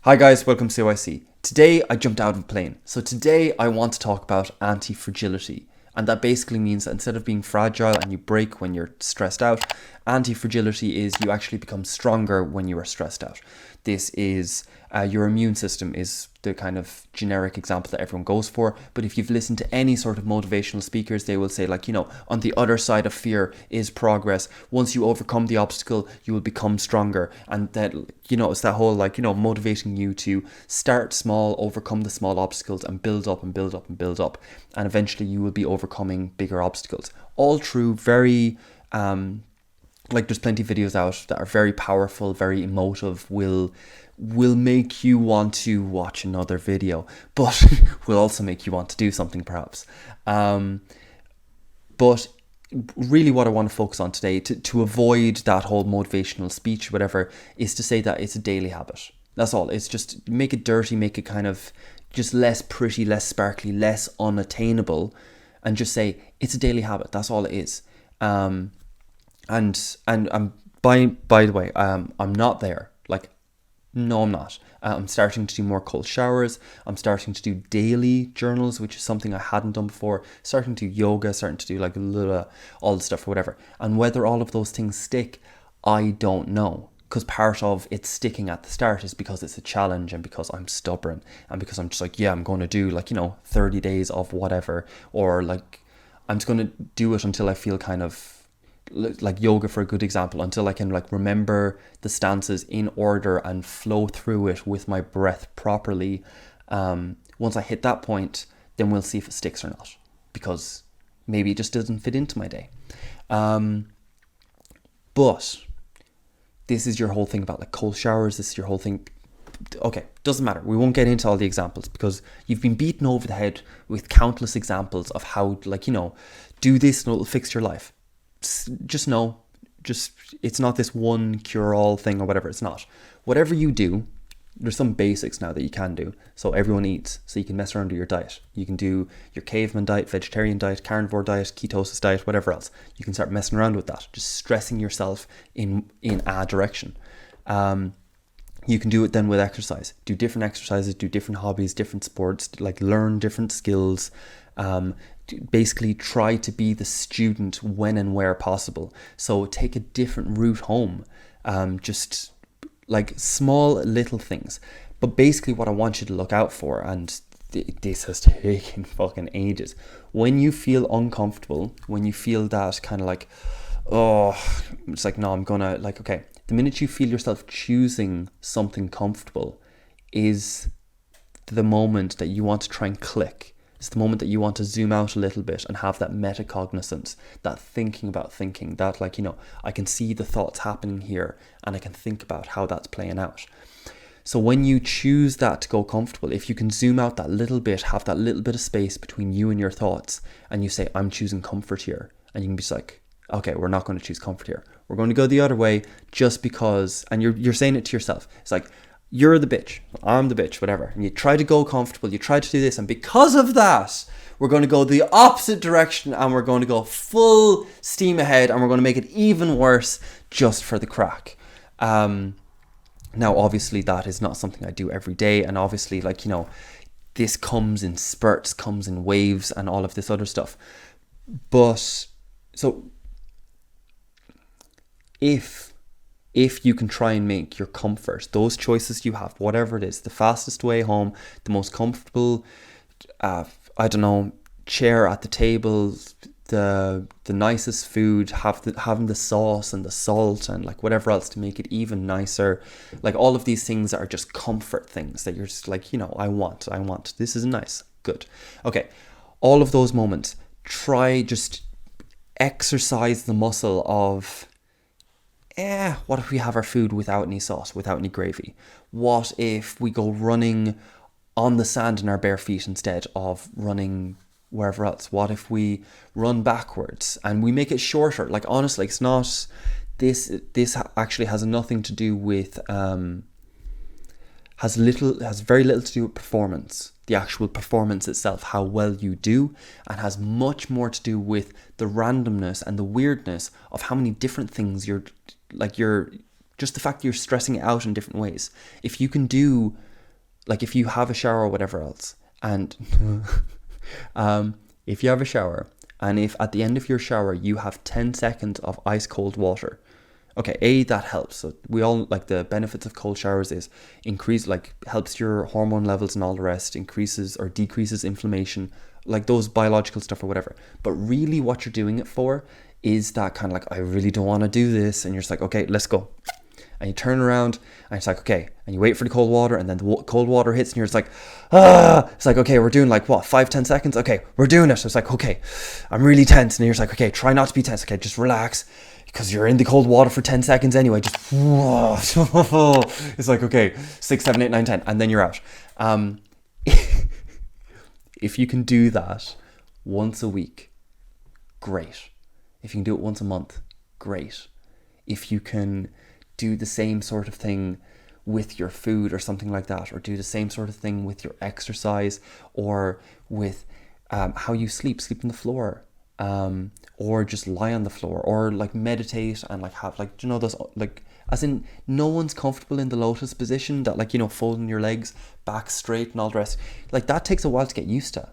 Hi guys, welcome to CYC. Today I jumped out of a plane. So today I want to talk about anti-fragility. And that basically means that instead of being fragile and you break when you're stressed out, anti-fragility is you actually become stronger when you are stressed out. This is your immune system is the kind of generic example that everyone goes for. But if you've listened to any sort of motivational speakers, they will say on the other side of fear is progress. Once you overcome the obstacle, you will become stronger. And that, it's that whole motivating you to start small, overcome the small obstacles and build up and build up and build up. And eventually you will be overcoming bigger obstacles. All true, very, there's plenty of videos out that are very powerful, very emotive, will make you want to watch another video, but will also make you want to do something perhaps. But really what I want to focus on today, to avoid that whole motivational speech, whatever, is to say that it's a daily habit. That's all. It's just make it dirty, make it kind of just less pretty, less sparkly, less unattainable, and just say it's a daily habit. That's all it is. And by the way, I'm not there. No, I'm not. I'm starting to do more cold showers. I'm starting to do daily journals, which is something I hadn't done before. Starting to do yoga, starting to do all the stuff or whatever. And whether all of those things stick, I don't know. Because part of it sticking at the start is because it's a challenge and because I'm stubborn and because I'm just I'm going to do 30 days of whatever, or I'm just going to do it until I feel kind of like yoga, for a good example, until I can remember the stances in order and flow through it with my breath properly. Once I hit that point, then we'll see if it sticks or not, because maybe it just doesn't fit into my day. But this is your whole thing about cold showers. This is your whole thing. Okay, doesn't matter. We won't get into all the examples because you've been beaten over the head with countless examples of how do this and it'll fix your life. Just know, it's not this one cure-all thing or whatever. It's not. Whatever you do, there's some basics now that you can do. So everyone eats, so you can mess around with your diet. You can do your caveman diet, vegetarian diet, carnivore diet, ketosis diet, whatever else. You can start messing around with that, just stressing yourself in a direction. You can do it then with exercise. Do different exercises, do different hobbies, different sports, learn different skills. Basically try to be the student when and where possible. So take a different route home. Just small little things. But basically what I want you to look out for, and this has taken fucking ages, when you feel uncomfortable, when you feel that kind of it's no, I'm gonna okay, the minute you feel yourself choosing something comfortable is the moment that you want to try and click. It's the moment that you want to zoom out a little bit and have that metacognizance, that thinking about thinking, that I can see the thoughts happening here and I can think about how that's playing out. So when you choose that to go comfortable, if you can zoom out that little bit, have that little bit of space between you and your thoughts, and you say, I'm choosing comfort here, and you can be okay, we're not going to choose comfort here. We're going to go the other way just because, and you're saying it to yourself. It's you're the bitch, I'm the bitch, whatever. And you try to go comfortable, you try to do this, and because of that, we're going to go the opposite direction and we're going to go full steam ahead and we're going to make it even worse just for the crack. Now, obviously, that is not something I do every day. And obviously, this comes in spurts, comes in waves and all of this other stuff. But, so, if you can try and make your comfort, those choices you have, whatever it is, the fastest way home, the most comfortable, chair at the table, the nicest food, having the sauce and the salt and whatever else to make it even nicer, all of these things are just comfort things that you're just I want, this is nice, good. Okay, all of those moments, try just exercise the muscle of what if we have our food without any sauce, without any gravy? What if we go running on the sand in our bare feet instead of running wherever else? What if we run backwards and we make it shorter? Honestly, it's not, this actually has nothing to do with, has very little to do with performance, the actual performance itself, how well you do, and has much more to do with the randomness and the weirdness of how many different things you're just the fact that you're stressing it out in different ways. If you can do like if you have a shower or whatever else, and if you have a shower, and if at the end of your shower you have 10 seconds of ice cold water, okay, that helps. So we all, like, the benefits of cold showers is helps your hormone levels and all the rest, increases or decreases inflammation, like those biological stuff or whatever. But really what you're doing it for is that kind of like, I really don't want to do this, and you're just like, okay, let's go. And you turn around and it's like, okay, and you wait for the cold water, and then the cold water hits and you're just like, it's like, okay, we're doing like what, 5-10 seconds, okay, we're doing it. So it's like, okay, I'm really tense, and you're just like, okay, try not to be tense, okay, just relax, because you're in the cold water for 10 seconds anyway, just it's like, okay, 6, 7, 8, 9, 10, and then you're out. If you can do that once a week, great. If you can do it once a month, great. If you can do the same sort of thing with your food or something like that, or do the same sort of thing with your exercise, or with how you sleep on the floor, or just lie on the floor, or like meditate and like have like, you know, those, like, as in, no one's comfortable in the lotus position, that, like, you know, folding your legs back straight and all the rest. Like, that takes a while to get used to.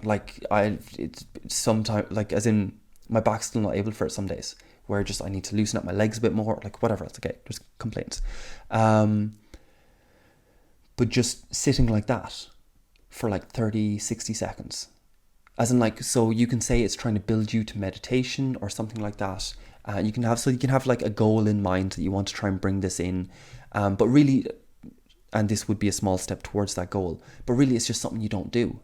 It's sometimes, like, as in, my back's still not able for it some days, where just I need to loosen up my legs a bit more, like whatever else. Okay, there's complaints. But just sitting like that for like 30, 60 seconds. As in, like, so you can say it's trying to build you to meditation or something like that. You can have like a goal in mind that you want to try and bring this in. But really, and this would be a small step towards that goal, but really it's just something you don't do.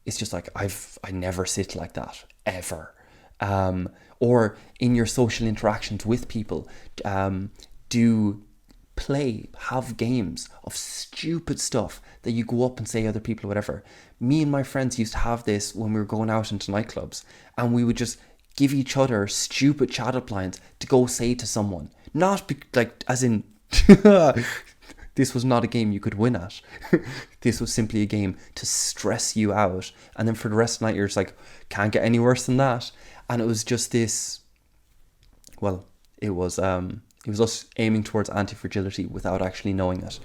It's just like, I never sit like that, ever. Or in your social interactions with people, have games of stupid stuff that you go up and say to other people or whatever. Me and my friends used to have this when we were going out into nightclubs, and we would just give each other stupid chat up lines to go say to someone. Not as in, this was not a game you could win at. This was simply a game to stress you out. And then for the rest of the night, you're just like, can't get any worse than that. And it was just this, well, it was us aiming towards anti-fragility without actually knowing it.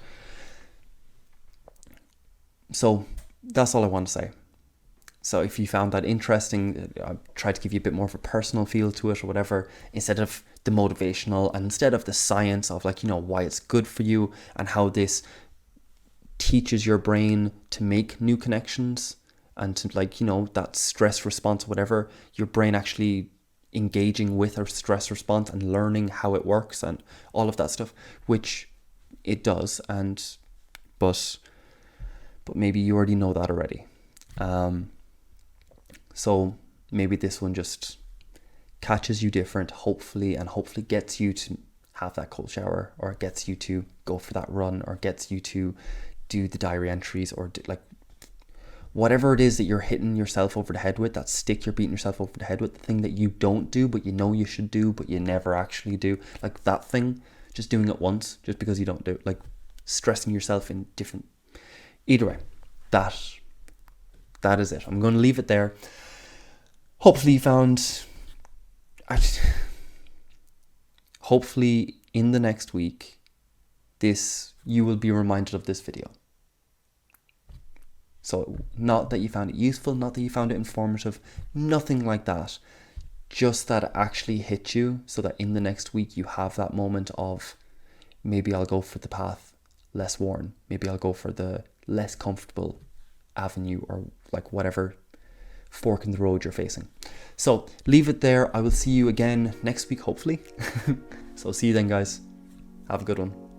So that's all I want to say. So if you found that interesting, I tried to give you a bit more of a personal feel to it or whatever, instead of the motivational, and instead of the science of, like, you know, why it's good for you and how this teaches your brain to make new connections and to, like, you know, that stress response, whatever, your brain actually engaging with a stress response and learning how it works and all of that stuff, which it does. But maybe you already know that already. So maybe this one just catches you different, hopefully gets you to have that cold shower, or gets you to go for that run, or gets you to do the diary entries, or like whatever it is that you're hitting yourself over the head with, that stick you're beating yourself over the head with, the thing that you don't do but you know you should do but you never actually do, like that thing, just doing it once just because you don't do it, like stressing yourself in different, either way, that is it. I'm going to leave it there. Hopefully you found, hopefully in the next week, you will be reminded of this video. So not that you found it useful, not that you found it informative, nothing like that. Just that it actually hit you, so that in the next week you have that moment of, maybe I'll go for the path less worn. Maybe I'll go for the less comfortable avenue, or like whatever fork in the road you're facing. So leave it there. I will see you again next week, hopefully. So see you then, guys. Have a good one.